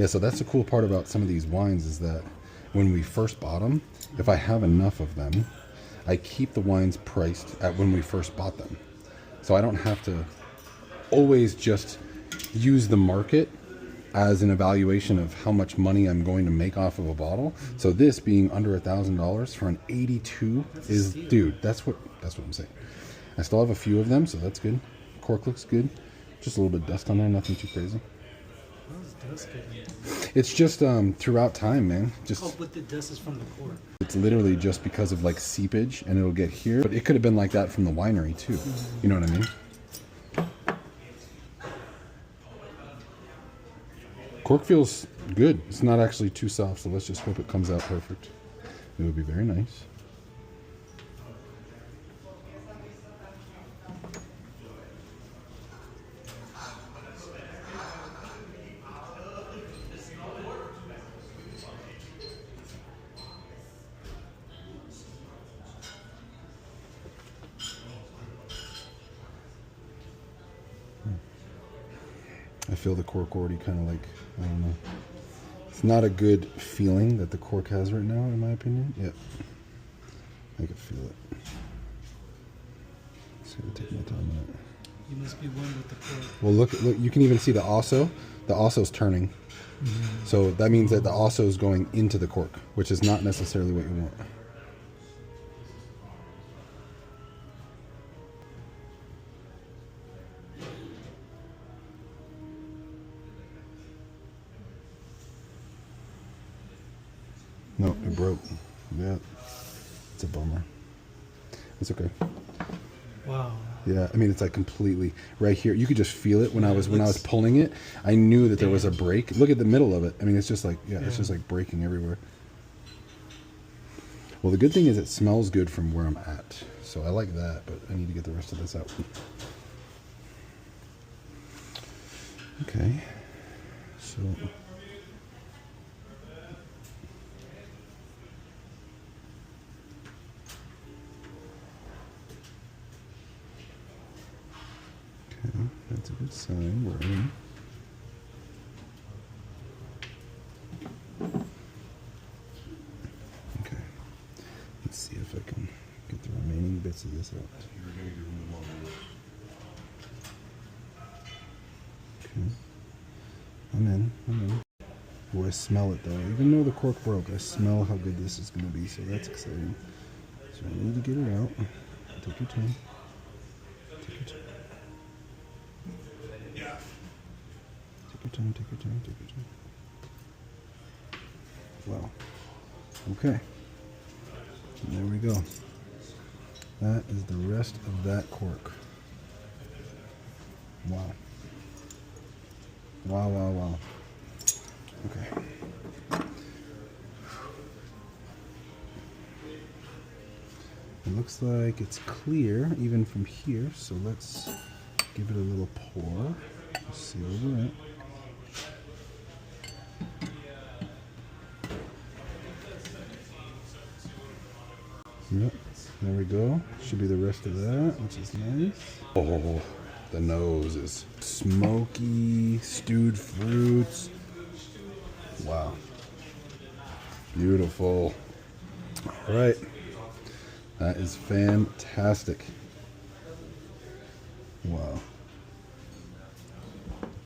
Yeah, so that's the cool part about some of these wines is that when we first bought them, if I have enough of them, I keep the wines priced at when we first bought them. So I don't have to always just use the market as an evaluation of how much money I'm going to make off of a bottle. So this being under $1,000 for an 82 is, dude, that's what I'm saying. I still have a few of them, so that's good. Cork looks good. Just a little bit of dust on there, nothing too crazy. It's just throughout time, man. Just but the dust is from the cork. It's literally just because of like seepage, and it'll get here. But it could have been like that from the winery too. You know what I mean? Cork feels good. It's not actually too soft, so let's just hope it comes out perfect. It would be very nice. I feel the cork already kind of like, I don't know. It's not a good feeling that the cork has right now, in my opinion. Yeah. I can feel it. Just gotta take my time on it. You must be one with the cork. Well, look, you can even see the osso. The osso's turning. Mm-hmm. So that means that the osso is going into the cork, which is not necessarily what you want. No, it broke. Yeah, it's a bummer. It's okay. Wow. Yeah, I mean it's like completely right here. You could just feel it when I was pulling it. I knew that there was a break. Look at the middle of it. I mean, it's just like it's just like breaking everywhere. Well, the good thing is it smells good from where I'm at, so I like that. But I need to get the rest of this out. Okay, so. Okay, that's a good sign. We're in. Okay, let's see if I can get the remaining bits of this out. Okay, I'm in. Oh, I smell it though. Even though the cork broke, I smell how good this is going to be, so that's exciting. So I need to get it out. Take your time. Take your time. Take your time. Wow. Okay. And there we go. That is the rest of that cork. Wow. Wow. Okay. It looks like it's clear even from here, so let's give it a little pour. Let's see where we're at. Yep, there we go. Should be the rest of that, which is nice. Oh, the nose is smoky, stewed fruits. Wow. Beautiful. All right. That is fantastic. Wow.